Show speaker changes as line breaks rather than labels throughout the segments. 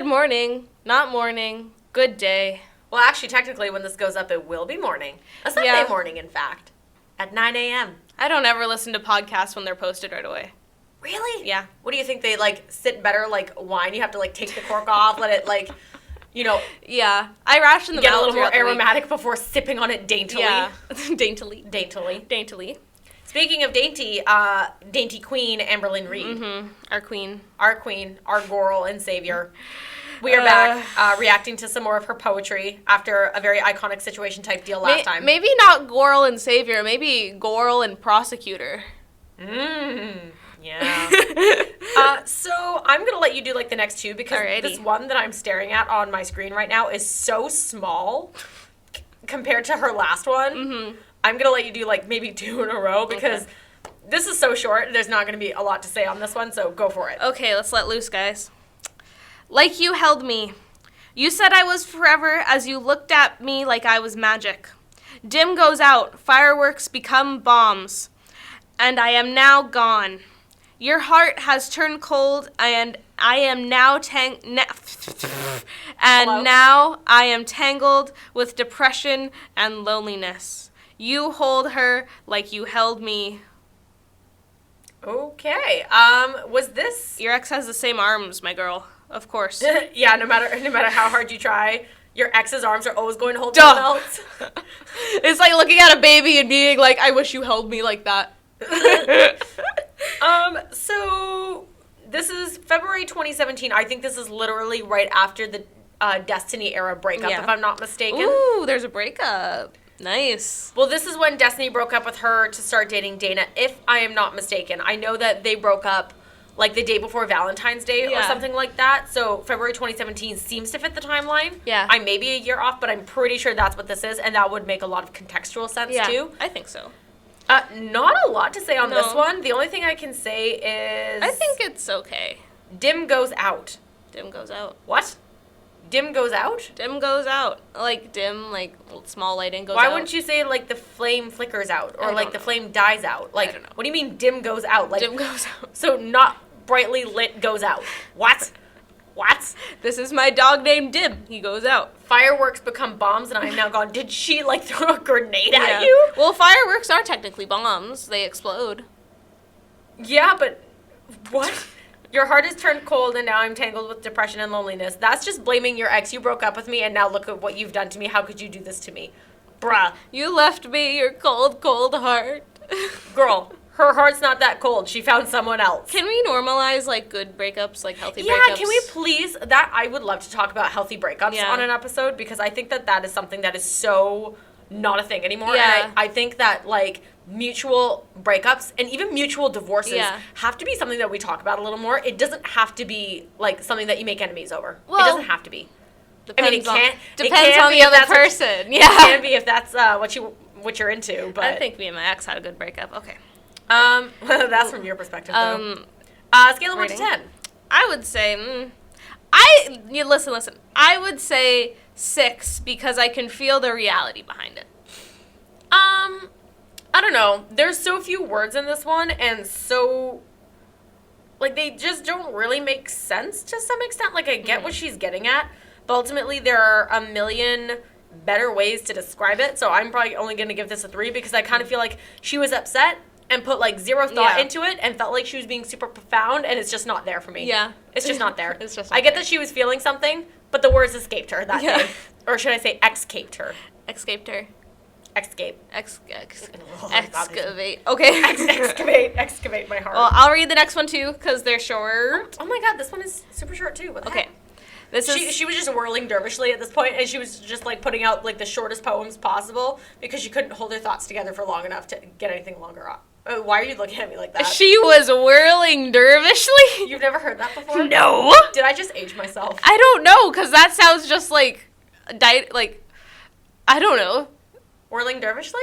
morning, not morning, good day.
Well, actually, technically, when this goes up, it will be morning. A Sunday morning, in fact, at 9 a.m.
I don't ever listen to podcasts when they're posted right away.
Really?
Yeah.
What do you think? They, sit better like wine? You have to, take the cork off, let it,
Yeah. I ration them
get
out
a little more
throughout the week.
aromatic before sipping on it daintily.
Yeah. Daintily.
Daintily. Speaking of dainty, dainty queen, Amberlynn Reid.
Mm-hmm. Our queen.
Our queen, our girl and savior. We are back reacting to some more of her poetry after a very iconic situation type deal last time.
Maybe not Goral and Savior, maybe Goral and Prosecutor.
Yeah. So I'm going to let you do the next two because this one that I'm staring at on my screen right now is so small compared to her last one. Mm-hmm. I'm going to let you do maybe two in a row because this is so short. There's not going to be a lot to say on this one, so go for it.
Okay, let's let loose, guys. Like you held me. You said I was forever as you looked at me like I was magic. Dim goes out, fireworks become bombs, and I am now gone. Your heart has turned cold, and I am now now I am tangled with depression and loneliness. You hold her like you held me.
Okay. Was this?
Your ex has the same arms, my girl. Of course.
Yeah, no matter how hard you try, your ex's arms are always going to hold someone else.
It's like looking at a baby and being like, I wish you held me like that.
So this is February 2017. I think this is literally right after the Destiny era breakup, if I'm not mistaken.
Ooh, there's a breakup. Nice.
Well, this is when Destiny broke up with her to start dating Dana, if I am not mistaken. I know that they broke up the day before Valentine's Day or something like that. So February 2017 seems to fit the timeline.
Yeah.
I may be a year off, but I'm pretty sure that's what this is, and that would make a lot of contextual sense too.
I think so.
Not a lot to say on this one. The only thing I can say is...
I think it's okay.
Dim goes out.
Dim goes out.
What? Dim goes out?
Dim goes out. Dim, small lighting goes out.
Why wouldn't you say, the flame flickers out? Or, the flame dies out?
I don't know.
What do you mean dim goes out?
Dim goes out.
So not brightly lit goes out. What? What?
This is my dog named Dim. He goes out.
Fireworks become bombs, and I'm now gone. Did she, throw a grenade at you?
Well, fireworks are technically bombs. They explode.
Yeah, but what? Your heart is turned cold, and now I'm tangled with depression and loneliness. That's just blaming your ex. You broke up with me, and now look at what you've done to me. How could you do this to me? Bruh.
You left me your cold, cold heart.
Girl, her heart's not that cold. She found someone else.
Can we normalize, good breakups, healthy breakups?
Yeah, can we please? I would love to talk about healthy breakups on an episode, because I think that is something that is so not a thing anymore.
Yeah.
And I think that, mutual breakups and even mutual divorces have to be something that we talk about a little more. It doesn't have to be, something that you make enemies over. Well, it doesn't have to be.
Depends
I mean,
depends on the other person.
Yeah. It can be if that's what you're into. But
I think me and my ex had a good breakup. Okay.
That's from your perspective, though. Scale of 1 to 10.
I would say, listen. I would say 6 because I can feel the reality behind it.
I don't know. There's so few words in this one, and so, they just don't really make sense to some extent. I get what she's getting at, but ultimately there are a million better ways to describe it, so I'm probably only going to give this a 3 because I kind of feel like she was upset and put, zero thought into it and felt like she was being super profound, and it's just not there for me.
Yeah.
It's just not there.
It's just not
I get
there.
that she was feeling something, but the words escaped her that day. Or should I say escaped her?
Escaped her.
Excavate.
Excavate. Okay.
Excavate my heart.
Well, I'll read the next one too because they're short.
Oh my god, this one is super short too. What the heck? She was just whirling dervishly at this point, and she was just putting out the shortest poems possible because she couldn't hold her thoughts together for long enough to get anything longer up. Why are you looking at me like that?
She was whirling dervishly.
You've never heard that before?
No.
Did I just age myself?
I don't know because that sounds just I don't know.
Whirling dervishly?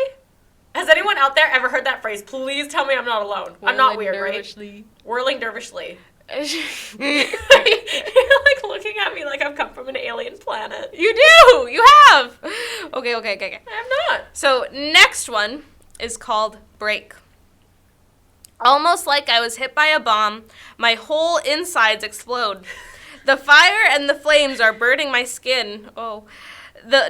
Has anyone out there ever heard that phrase? Please tell me I'm not alone. I'm not weird, right? Whirling dervishly. You're looking at me like I've come from an alien planet.
You do! You have! Okay.
I'm not.
So, next one is called Break. Almost like I was hit by a bomb, my whole insides explode. The fire and the flames are burning my skin. Oh.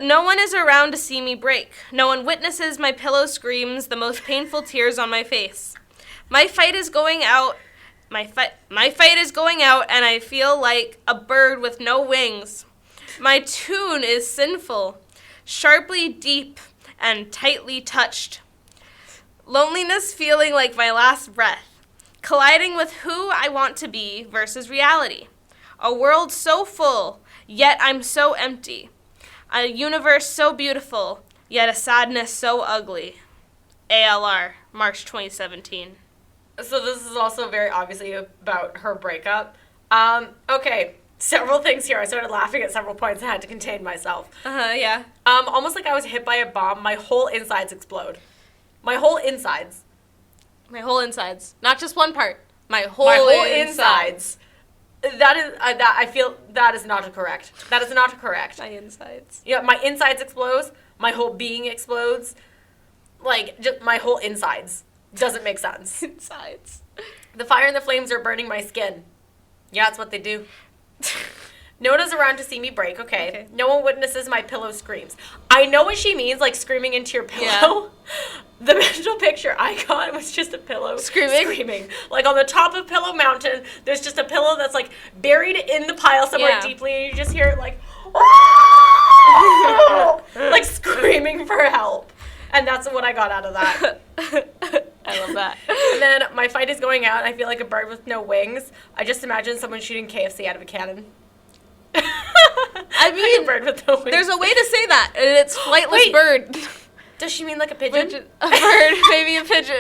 No one is around to see me break. No one witnesses my pillow screams, the most painful tears on my face. My fight is going out. My fight is going out, and I feel like a bird with no wings. My tune is sinful, sharply deep, and tightly touched. Loneliness feeling like my last breath, colliding with who I want to be versus reality. A world so full, yet I'm so empty. A universe so beautiful, yet a sadness so ugly. ALR, March 2017.
So this is also very obviously about her breakup. Okay, several things here. I started laughing at several points and had to contain myself.
Yeah.
Almost like I was hit by a bomb. My whole insides explode. My whole insides.
My whole insides. Not just one part. My whole
insides. That is, I feel that is not correct. That is not correct.
My insides.
Yeah, my insides explodes. My whole being explodes. Like, just my whole insides. Doesn't make sense.
Insides.
The fire and the flames are burning my skin. Yeah, that's what they do. No one is around to see me break. Okay. No one witnesses my pillow screams. I know what she means, like screaming into your pillow. Yeah. The mental picture I got was just a pillow screaming. Like on the top of Pillow Mountain, there's just a pillow that's like buried in the pile somewhere deeply, and you just hear it like, like screaming for help. And that's what I got out of that.
I love that.
And then my fight is going out, and I feel like a bird with no wings. I just imagine someone shooting KFC out of a cannon.
I mean,
like a bird with no wings.
There's a way to say that, and it's flightless bird.
Does she mean like a pigeon?
A bird, maybe a pigeon.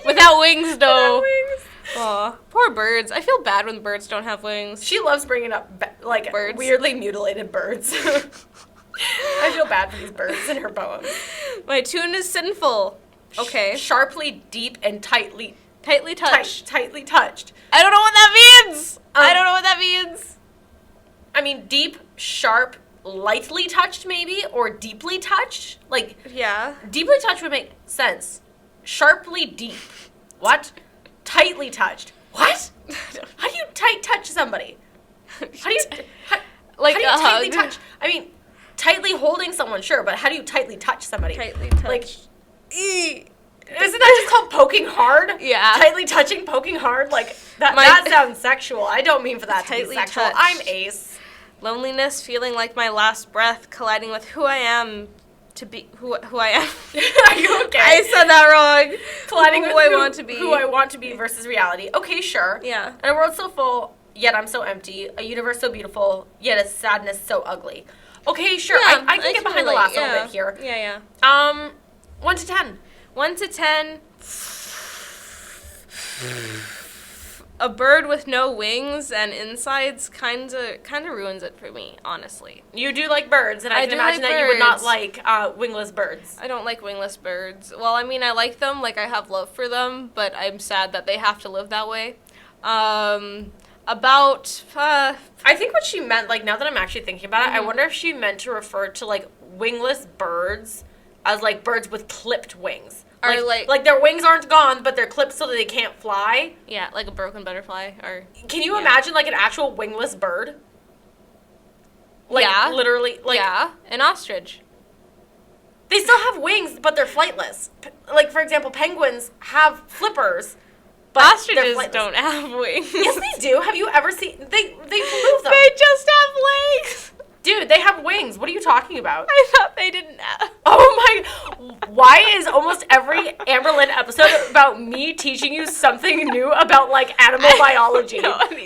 Without wings, though.
Without wings.
Aw, poor birds. I feel bad when birds don't have wings.
She loves bringing up, like, birds. Weirdly mutilated birds. I feel bad for these birds in her poems.
My tune is sinful. Okay.
Sharply deep and tightly
touched.
Tightly touched.
I don't know what that means. I don't know what that means.
I mean, deep, sharp, lightly touched maybe, or deeply touched. Like,
yeah.
Deeply touched would make sense. Sharply deep. What? Tightly touched. What? How do you tight touch somebody? How do you tightly touch? I mean, tightly holding someone, sure, but how do you tightly touch somebody?
Tightly touch.
Like, isn't that just called poking hard?
Yeah.
Tightly touching, poking hard? Like, that sounds sexual. I don't mean for that to be sexual.
Touch.
I'm ace.
Loneliness, feeling like my last breath, colliding with who I am to be, who I am.
Are you okay?
I said that wrong.
Colliding with
who I want to be.
Who I want to be versus reality. Okay, sure.
Yeah.
And a world so full, yet I'm so empty. A universe so beautiful, yet a sadness so ugly. Okay, sure. Yeah, I can get behind the last little bit here.
Yeah.
1 to 10.
1 to 10. A bird with no wings and insides kind of ruins it for me, honestly.
You do like birds, and I can imagine that you would not like wingless birds.
I don't like wingless birds. Well, I mean, I like them, like I have love for them, but I'm sad that they have to live that way. I
think what she meant, like, now that I'm actually thinking about it, I wonder if she meant to refer to, like, wingless birds as, like, birds with clipped wings.
Or
like their wings aren't gone, but they're clipped so that they can't fly.
Yeah, like a broken butterfly. Or
can you imagine, like, an actual wingless bird? Like, literally, like...
Yeah, an ostrich.
They still have wings, but they're flightless. Like, for example, penguins have flippers. But
ostriches don't have wings.
Yes, they do. Have you ever seen... They move them.
They just have legs.
Dude, they have wings. What are you talking about?
I thought they didn't have.
Oh my... Why is almost every Amberlynn episode about me teaching you something new about, like, animal biology?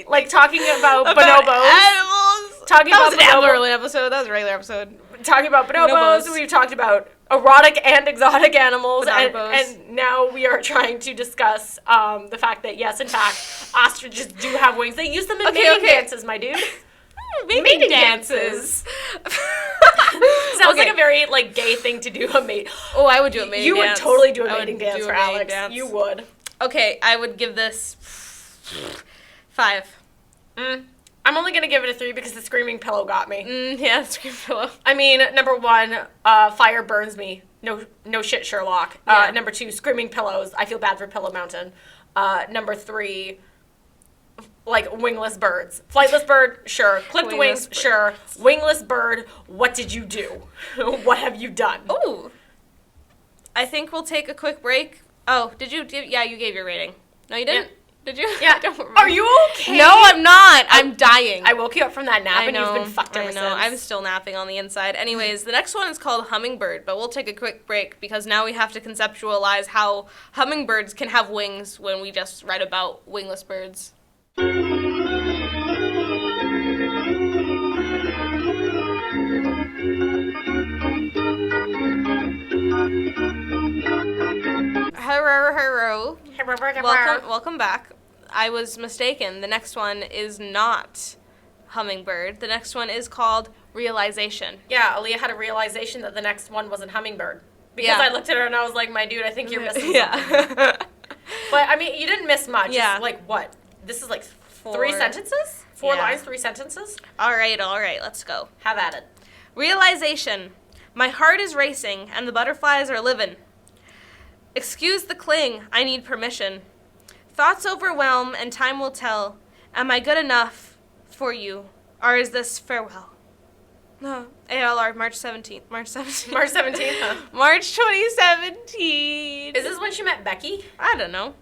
Like, talking about bonobos.
Animals. That was an Amberlynn episode. That was a regular episode.
Talking about bonobos. We've talked about erotic and exotic animals. And now we are trying to discuss the fact that, yes, in fact, ostriches do have wings. They use them in mating dances, my dude.
Mating dances.
Sounds like a very, like, gay thing to do, a mate.
Oh, I would do a mating dance.
You would totally do a mating dance for Alex. You would.
Okay, I would give this 5.
I'm only going to give it a 3 because the screaming pillow got me.
Yeah, the screaming pillow.
I mean, number 1, fire burns me. No shit, Sherlock.
Yeah.
Number 2, screaming pillows. I feel bad for Pillow Mountain. Number 3... like wingless birds. Flightless bird, sure. Clipped
Wingless
wings,
bird.
sure. Wingless bird, what did you do? What have you done?
Ooh. I think we'll take a quick break. Oh, did you give... Yeah, you gave your rating. No, you didn't?
Yeah.
Did you?
Yeah.
I don't remember.
Are you okay?
No, I'm not. I'm dying.
I woke you up from that nap and you've been fucked ever
I know.
since.
I'm still napping on the inside. Anyways, the next one is called Hummingbird, but we'll take a quick break because now we have to conceptualize how hummingbirds can have wings when we just read about wingless birds. Hello. Welcome back. I was mistaken. The next one is not hummingbird. The next one is called realization.
Yeah, Aaliyah had a realization that the next one wasn't hummingbird. Because
Yeah.
I looked at her and I was like, my dude, I think you're missing something.
Yeah.
But, I mean, you didn't miss much.
Yeah.
It's like, what? This is like 3
Four.
sentences? 4
Yeah.
lines, 3 sentences?
All right, let's go.
Have at it.
Realization. My heart is racing and the butterflies are living. Excuse the cling, I need permission. Thoughts overwhelm and time will tell. Am I good enough for you, or is this farewell? No. ALR, March 17th.
March 17th, huh?
March 2017.
Is this when she met Becky?
I don't know.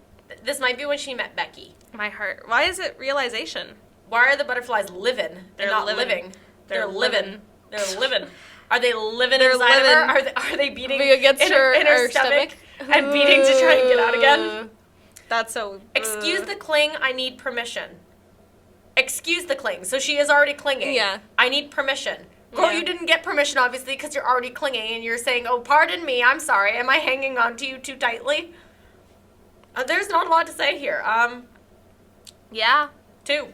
This might be when she met Becky.
My heart. Why is it realization?
Why are the butterflies living? They're not
living.
living.
They're
living. They're living. Are they living
They're
inside
living.
of her? Are they beating
Against
in
her,
her stomach and beating to try and get out again?
That's so...
Excuse the cling, I need permission. Excuse the cling. So she is already clinging.
Yeah.
I need permission. Girl,
Yeah.
you didn't get permission, obviously, because you're already clinging and you're saying, oh, pardon me, I'm sorry. Am I hanging on to you too tightly? There's not a lot to say here.
Yeah.
2.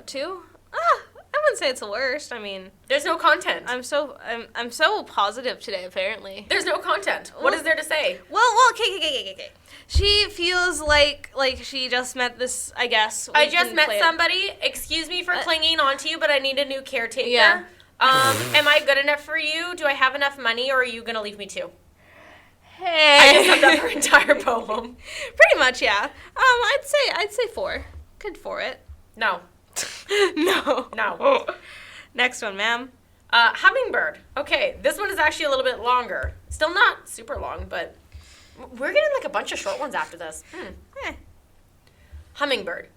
2? I wouldn't say it's the worst. I mean...
There's no content.
I'm so positive today, apparently.
There's no content. What is there to say?
Well, okay. She feels like she just met this, I guess.
I just met somebody. Excuse me for clinging onto you, but I need a new caretaker.
Yeah.
Am I good enough for you? Do I have enough money, or are you going to leave me too?
Hey.
I just summed up her entire poem.
Pretty much, yeah. I'd say 4. Good for it.
No.
No. Next one, ma'am.
Hummingbird. Okay, this one is actually a little bit longer. Still not super long, but we're getting like a bunch of short ones after this. Hummingbird.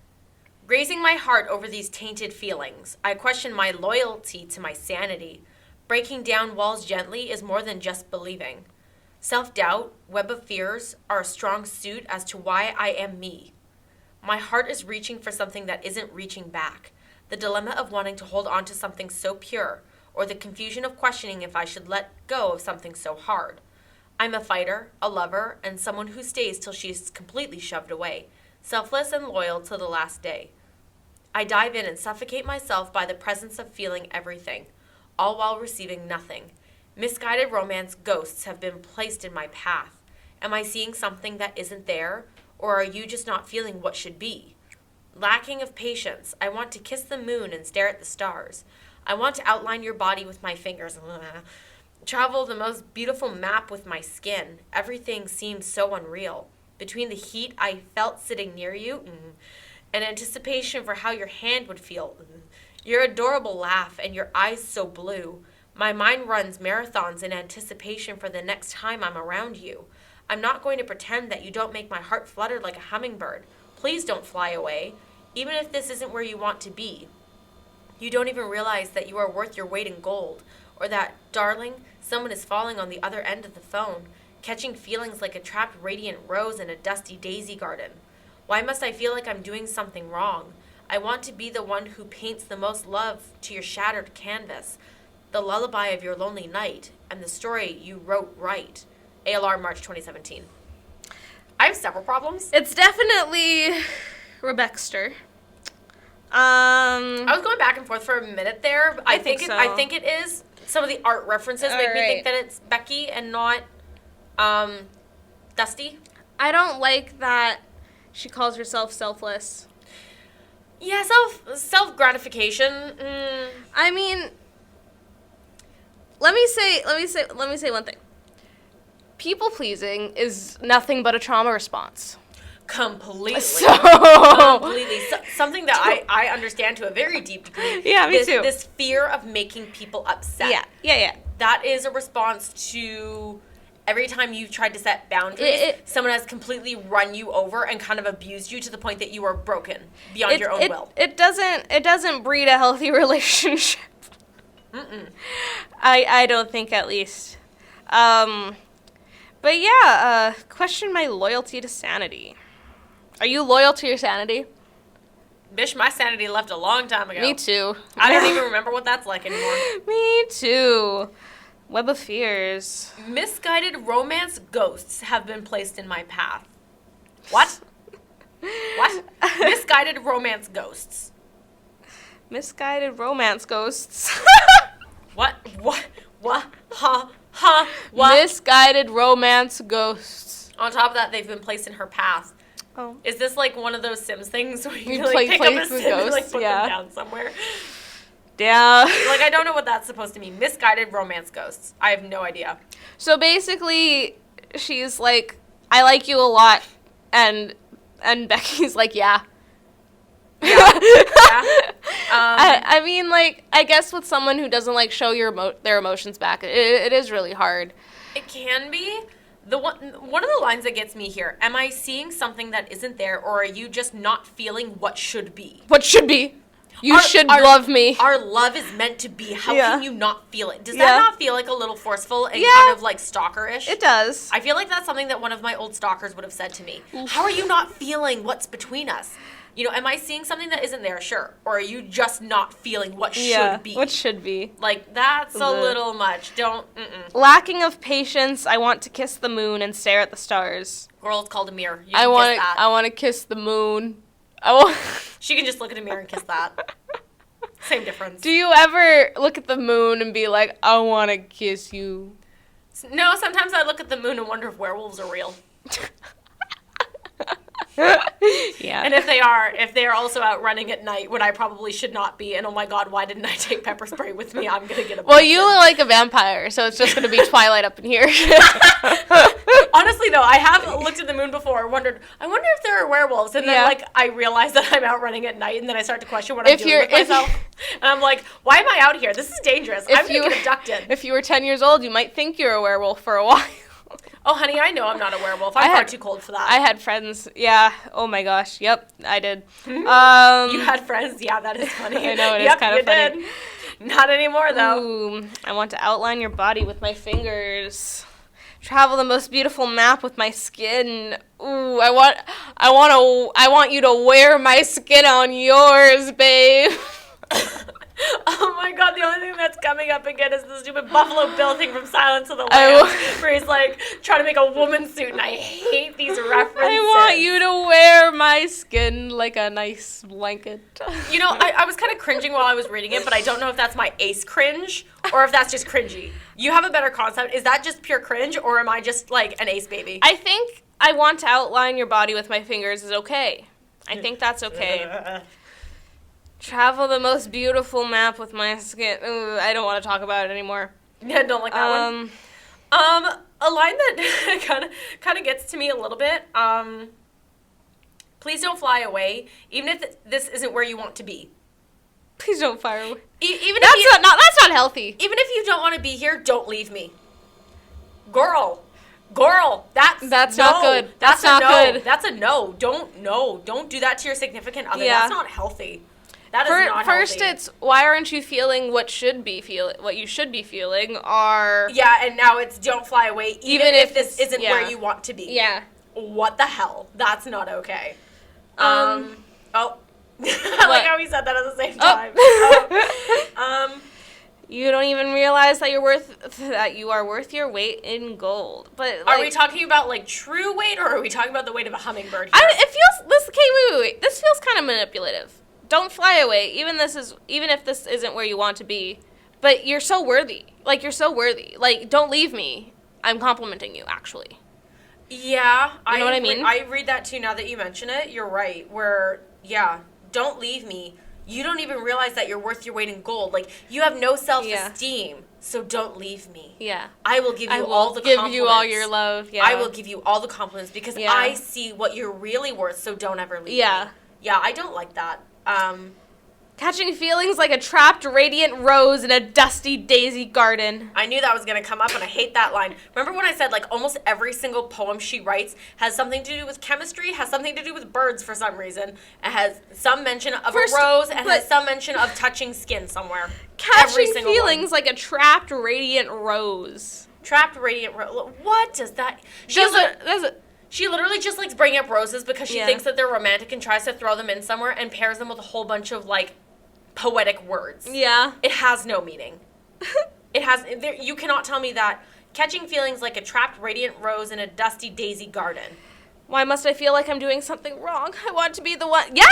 Raising my heart over these tainted feelings, I question my loyalty to my sanity. Breaking down walls gently is more than just believing. Self-doubt, web of fears, are a strong suit as to why I am me. My heart is reaching for something that isn't reaching back. The dilemma of wanting to hold on to something so pure, or the confusion of questioning if I should let go of something so hard. I'm a fighter, a lover, and someone who stays till she is completely shoved away, selfless and loyal till the last day. I dive in and suffocate myself by the presence of feeling everything, all while receiving nothing. Misguided romance ghosts have been placed in my path. Am I seeing something that isn't there? Or are you just not feeling what should be? Lacking of patience, I want to kiss the moon and stare at the stars. I want to outline your body with my fingers. Travel the most beautiful map with my skin. Everything seems so unreal. Between the heat I felt sitting near you, and anticipation for how your hand would feel. Your adorable laugh and your eyes so blue. My mind runs marathons in anticipation for the next time I'm around you. I'm not going to pretend that you don't make my heart flutter like a hummingbird. Please don't fly away, even if this isn't where you want to be. You don't even realize that you are worth your weight in gold, or that, darling, someone is falling on the other end of the phone, catching feelings like a trapped radiant rose in a dusty daisy garden. Why must I feel like I'm doing something wrong? I want to be the one who paints the most love to your shattered canvas, the lullaby of your lonely night, and the story you wrote right. ALR, March 2017. I have several problems.
It's definitely Rebexter.
I was going back and forth for a minute there. But I think
so.
I think it is. Some of the art references make me think that it's Becky and not Dusty.
I don't like that she calls herself selfless.
Yeah, self gratification.
I mean, let me say one thing. People pleasing is nothing but a trauma response.
Completely.
So
Completely. Something that I understand to a very deep degree.
Yeah, me too.
This fear of making people upset.
Yeah.
That is a response to every time you've tried to set boundaries, someone has completely run you over and kind of abused you to the point that you are broken beyond your own will.
It doesn't breed a healthy relationship. I don't think, at least. But yeah, question my loyalty to sanity. Are you loyal to your sanity?
Bish, my sanity left a long time ago.
Me too.
I don't even remember what that's like anymore.
Me too. Web of fears.
Misguided romance ghosts have been placed in my path. What? What? Misguided romance ghosts.
Misguided romance ghosts.
What? Ha? What?
Misguided romance ghosts.
On top of that, they've been placed in her path.
Oh.
Is this like one of those Sims things where you
play
pick up a
with
Sim and
ghosts?
put
Yeah.
them down somewhere?
Yeah.
I don't know what that's supposed to mean. Misguided romance ghosts. I have no idea.
So basically, she's like, I like you a lot, and Becky's like, yeah.
Yeah.
I mean, I guess with someone who doesn't show their emotions back, it is really hard.
It can be. One of the lines that gets me here: am I seeing something that isn't there, or are you just not feeling what should be?
What should be? You should love me.
Our love is meant to be. How can you not feel it? Does that not feel like a little forceful and kind of stalkerish?
It does.
I feel like that's something that one of my old stalkers would have said to me. How are you not feeling what's between us? Am I seeing something that isn't there? Sure. Or are you just not feeling what should be?
What should be.
That's a little much.
Lacking of patience, I want to kiss the moon and stare at the stars.
Girl, it's called a mirror. You
I
can
want
kiss that.
I want to kiss the moon.
She can just look at a mirror and kiss that. Same difference.
Do you ever look at the moon and be like, I want to kiss you?
No, sometimes I look at the moon and wonder if werewolves are real.
Yeah.
And if they are also out running at night when I probably should not be, and oh my god, why didn't I take pepper spray with me? I'm gonna get a
Well, you look like a vampire, so it's just gonna be Twilight up in here.
Honestly, though, I have looked at the moon before, I wonder if there are werewolves, and then I realize that I'm out running at night, and then I start to question what I'm doing with myself. And I'm like, why am I out here? This is dangerous. I'm gonna get abducted.
If you were 10 years old, you might think you're a werewolf for a while.
Oh, honey, I know I'm not a werewolf. I'm far too cold for that.
I had friends. Yeah. Oh, my gosh. Yep, I did.
You had friends? Yeah, that is funny.
I know, it is kind of funny.
Did. Not anymore, though.
Ooh, I want to outline your body with my fingers. Travel the most beautiful map with my skin. Ooh, I want you to wear my skin on yours, babe.
Oh my god, the only thing that's coming up again is the stupid Buffalo Bill thing from Silence of the Lambs, where he's trying to make a woman suit, and I hate these references.
I want you to wear my skin like a nice blanket.
I was kind of cringing while I was reading it, but I don't know if that's my ace cringe, or if that's just cringy. You have a better concept. Is that just pure cringe, or am I just, an ace baby?
I think I want to outline your body with my fingers is okay. I think that's okay. Travel the most beautiful map with my skin. Ooh, I don't want to talk about it anymore.
Yeah, don't like that one. A line that kind of gets to me a little bit. Please don't fly away, even if this isn't where you want to be.
Please don't fly away.
That's
not healthy.
Even if you don't want to be here, don't leave me. Girl, that's
not good.
That's
not
no.
good.
That's a no. Don't do that to your significant other.
Yeah.
That's not healthy. That is not
first,
healthy.
it's why aren't you feeling what you should be feeling? Or
and now it's don't fly away, even if this isn't where you want to be.
Yeah.
What the hell? That's not okay. I like how we said that at the same time.
You don't even realize that you are worth your weight in gold. But
are we talking about true weight, or are we talking about the weight of a hummingbird?
It feels this. Okay, wait. This feels kind of manipulative. Don't fly away, even if this isn't where you want to be. But you're so worthy. You're so worthy. Don't leave me. I'm complimenting you, actually.
Yeah.
You know what I mean?
I read that too now that you mention it. You're right. Don't leave me. You don't even realize that you're worth your weight in gold. Like, you have no self-esteem, so don't leave me.
Yeah.
I will give you all the
give
compliments.
you all your love. Yeah.
I will give you all the compliments because I see what you're really worth, so don't ever leave me. Yeah, I don't like that.
Catching feelings like a trapped radiant rose in a dusty daisy garden.
I knew that was going to come up, and I hate that line. Remember when I said, like, almost every single poem she writes has something to do with chemistry, has something to do with birds for some reason, and has some mention of a rose, and has some mention of touching skin somewhere.
Catching feelings like a trapped radiant rose.
Trapped radiant rose. What does that... She literally just likes bringing up roses because she thinks that they're romantic and tries to throw them in somewhere and pairs them with a whole bunch of, like, poetic words.
Yeah.
It has no meaning. You cannot tell me that catching feelings like a trapped radiant rose in a dusty daisy garden.
Why must I feel like I'm doing something wrong? I want to be the one... Yeah.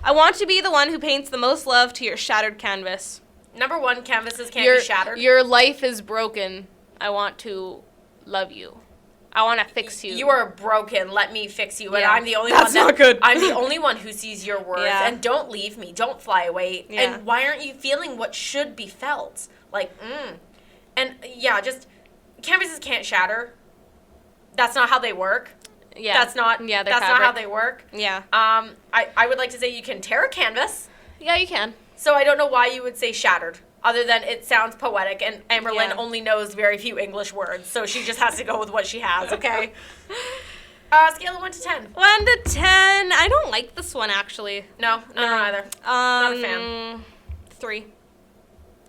I want to be the one who paints the most love to your shattered canvas.
Number one, canvases can't be shattered.
Your life is broken. I want to love you. I want to fix you.
You are broken. Let me fix you. And I'm the only
That's not good.
I'm the only one who sees your worth. Yeah. And don't leave me. Don't fly away. Yeah. And why aren't you feeling what should be felt? Like, And just canvases can't shatter. That's not how they work.
Yeah.
That's not how they work.
Yeah.
I would like to say you can tear a canvas.
Yeah, you can.
So I don't know why you would say shattered. Other than it sounds poetic, and Amberlynn only knows very few English words, so she just has to go with what she has, okay? Scale of 1 to 10.
1 to 10. I don't like this one, actually.
No, either. Not a fan.
3.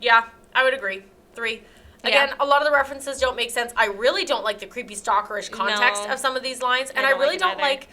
Yeah, I would agree. 3. Again, a lot of the references don't make sense. I really don't like the creepy stalkerish context of some of these lines, and I really don't like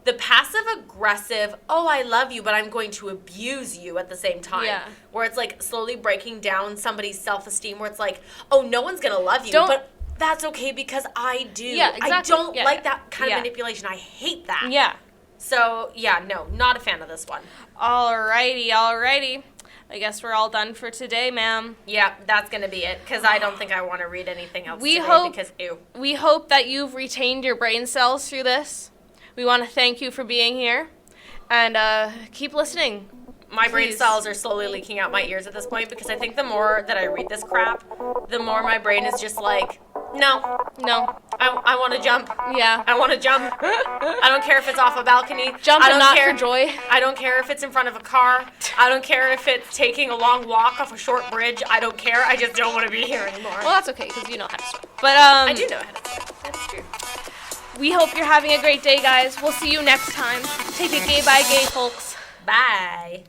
the passive-aggressive, oh, I love you, but I'm going to abuse you at the same time. Yeah. Where it's, like, slowly breaking down somebody's self-esteem, where it's like, oh, no one's going to love you, but that's okay because I do.
Yeah, exactly.
I don't like that kind of manipulation. I hate that.
Yeah.
So, no, not a fan of this one.
Alrighty. I guess we're all done for today, ma'am.
Yeah, that's going to be it, because I don't think I want to read anything else because, ew.
We hope that you've retained your brain cells through this. We want to thank you for being here, and keep listening.
My brain cells are slowly leaking out my ears at this point, because I think the more that I read this crap, the more my brain is just like, no. I want to jump.
Yeah.
I want to jump. I don't care if it's off a balcony.
Jump and not for joy.
I don't care if it's in front of a car. I don't care if it's taking a long walk off a short bridge. I don't care. I just don't want to be here anymore.
Well, that's okay, because you know how to swim. But,
I do know how to swim. That's true.
We hope you're having a great day, guys. We'll see you next time. Take it gay by gay, folks.
Bye.